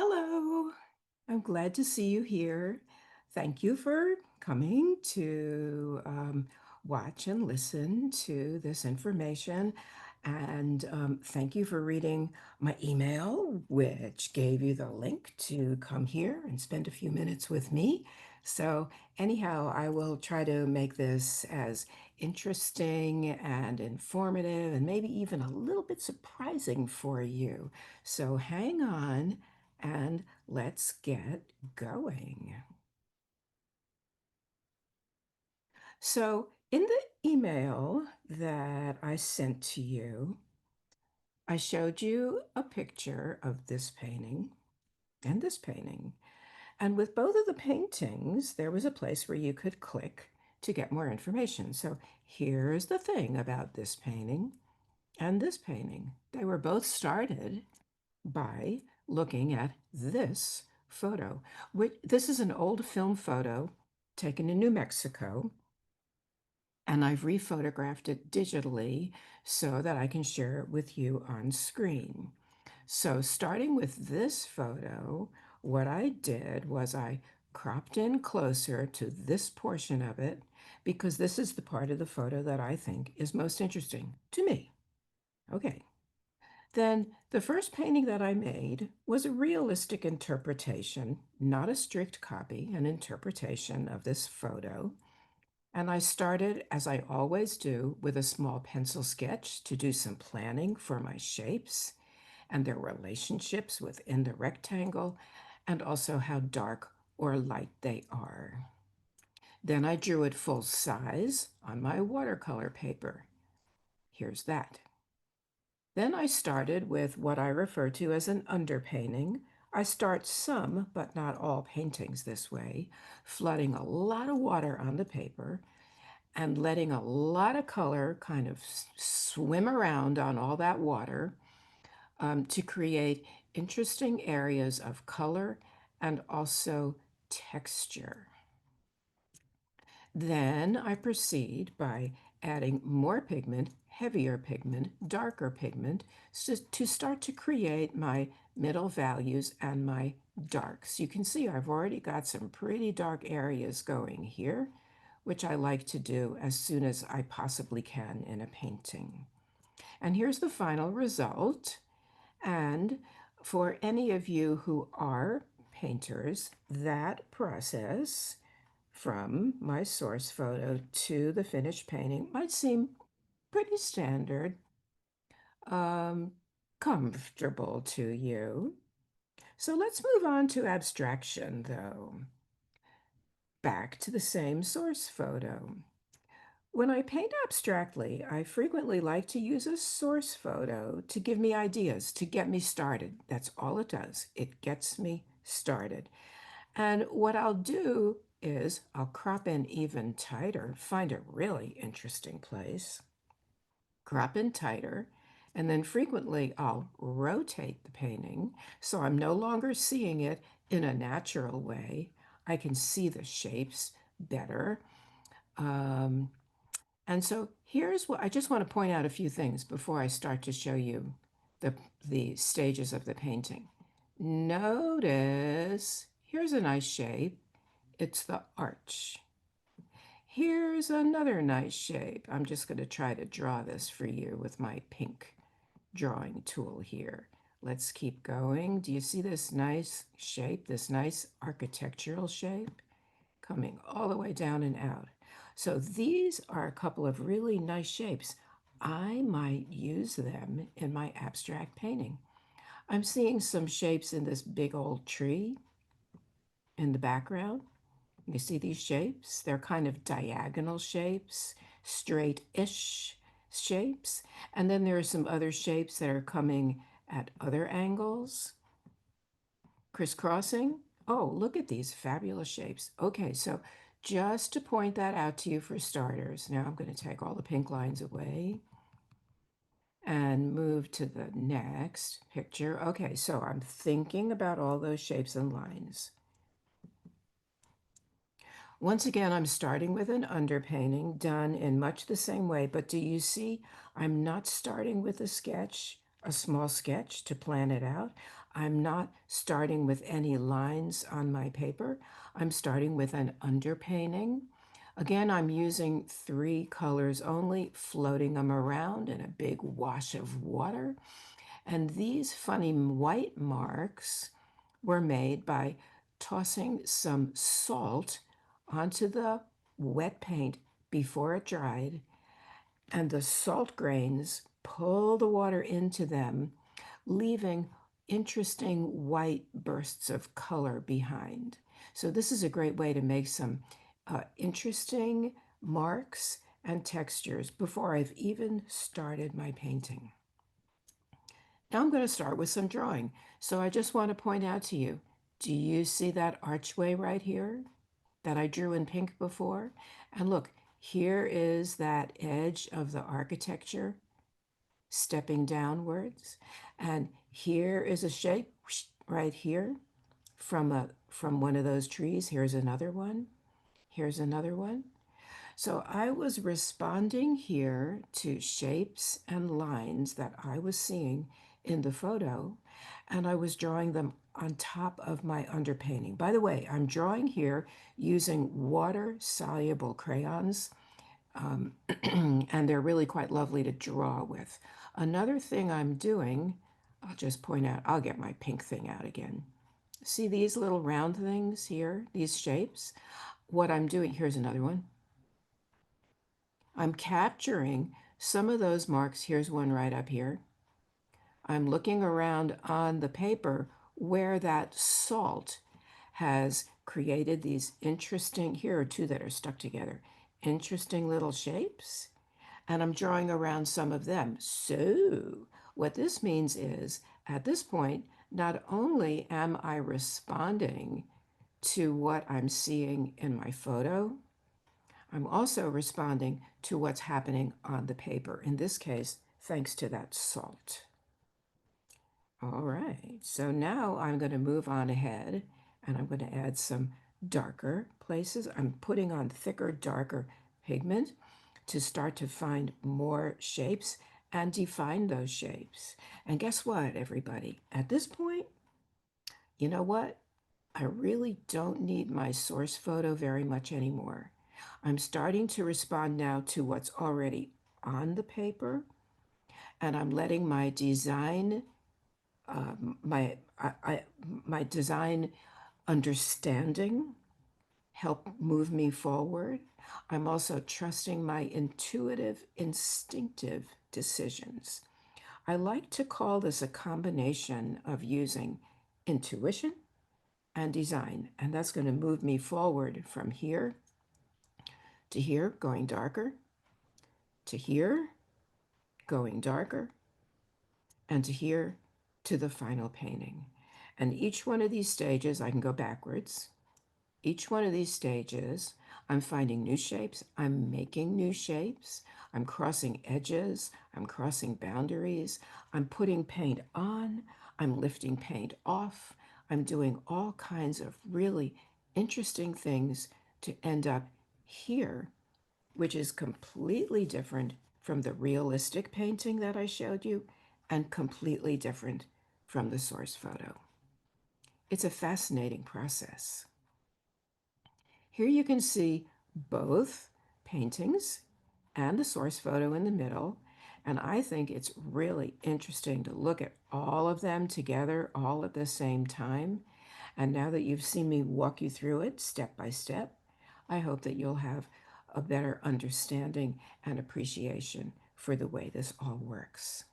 Hello, I'm glad to see you here. Thank you for coming to watch and listen to this information. And thank you for reading my email, which gave you the link to come here and spend a few minutes with me. So, anyhow, I will try to make this as interesting and informative and maybe even a little bit surprising for you. So, hang on and let's get going. So, in the email that I sent to you, I showed you a picture of this painting and this painting. And with both of the paintings, there was a place where you could click to get more information. So, here's the thing about this painting and this painting. They were both started by looking at this photo. This is an old film photo taken in New Mexico, and I've rephotographed it digitally so that I can share it with you on screen. So starting with this photo, what I did was I cropped in closer to this portion of it because this is the part of the photo that I think is most interesting to me. Okay. Then the first painting that I made was a realistic interpretation, not a strict copy, an interpretation of this photo. And I started, as I always do, with a small pencil sketch to do some planning for my shapes and their relationships within the rectangle, and also how dark or light they are. Then I drew it full size on my watercolor paper. Here's that. Then I started with what I refer to as an underpainting. I start some, but not all paintings this way, flooding a lot of water on the paper and letting a lot of color kind of swim around on all that water to create interesting areas of color and also texture. Then I proceed by adding more pigment, heavier pigment, darker pigment, to start to create my middle values and my darks. You can see I've already got some pretty dark areas going here, which I like to do as soon as I possibly can in a painting. And here's the final result. And for any of you who are painters, that process from my source photo to the finished painting might seem pretty standard, um, comfortable to you. So let's move on to abstraction, though. Back to the same source photo. When I paint abstractly, I frequently like to use a source photo to give me ideas, to get me started. That's all it does. It gets me started. And what I'll do is I'll crop in even tighter, find a really interesting place, crop in tighter, and then frequently I'll rotate the painting so I'm no longer seeing it in a natural way. I can see the shapes better. Um, and so here's what I just want to point out a few things before I start to show you the, the stages of the painting. Notice here's a nice shape. It's the arch. Here's another nice shape. I'm just going to try to draw this for you with my pink drawing tool here. Let's keep going. Do you see this nice shape, this nice architectural shape coming all the way down and out? So these are a couple of really nice shapes. I might use them in my abstract painting. I'm seeing some shapes in this big old tree in the background. You see these shapes? They're kind of diagonal shapes, straight-ish shapes. And then there are some other shapes that are coming at other angles, crisscrossing. Oh, look at these fabulous shapes. Okay, so just to point that out to you for starters, now I'm going to take all the pink lines away and move to the next picture. Okay, so I'm thinking about all those shapes and lines. Once again, I'm starting with an underpainting done in much the same way, but do you see I'm not starting with a sketch, a small sketch to plan it out. I'm not starting with any lines on my paper. I'm starting with an underpainting. Again, I'm using three colors only, floating them around in a big wash of water. And these funny white marks were made by tossing some salt onto the wet paint before it dried, and the salt grains pull the water into them, leaving interesting white bursts of color behind. So this is a great way to make some interesting marks and textures before I've even started my painting. Now I'm going to start with some drawing. So I just want to point out to you, do you see that archway right here that I drew in pink before? And look, here is that edge of the architecture stepping downwards. And here is a shape right here from one of those trees. Here's another one. Here's another one. So I was responding here to shapes and lines that I was seeing in the photo, and I was drawing them on top of my underpainting. By the way, I'm drawing here using water-soluble crayons, and they're really quite lovely to draw with. Another thing I'm doing, I'll just point out, I'll get my pink thing out again. See these little round things here, these shapes? What I'm doing, here's another one. I'm capturing some of those marks. Here's one right up here. I'm looking around on the paper where that salt has created these interesting, here are two that are stuck together, interesting little shapes, and I'm drawing around some of them. So what this means is, at this point, not only am I responding to what I'm seeing in my photo, I'm also responding to what's happening on the paper, in this case, thanks to that salt. All right, so now I'm going to move on ahead and I'm going to add some darker places. I'm putting on thicker, darker pigment to start to find more shapes and define those shapes. And guess what, everybody? At this point, you know what? I really don't need my source photo very much anymore. I'm starting to respond now to what's already on the paper, and I'm letting my design, my design understanding help move me forward. I'm also trusting my intuitive, instinctive decisions. I like to call this a combination of using intuition and design, and that's going to move me forward from here to here, going darker, to here, going darker, and to here, to the final painting. And each one of these stages, I can go backwards. Each one of these stages, I'm finding new shapes, I'm making new shapes, I'm crossing edges, I'm crossing boundaries, I'm putting paint on, I'm lifting paint off, I'm doing all kinds of really interesting things to end up here, which is completely different from the realistic painting that I showed you and completely different from the source photo. It's a fascinating process. Here you can see both paintings and the source photo in the middle, and I think it's really interesting to look at all of them together all at the same time. And now that you've seen me walk you through it step by step, I hope that you'll have a better understanding and appreciation for the way this all works.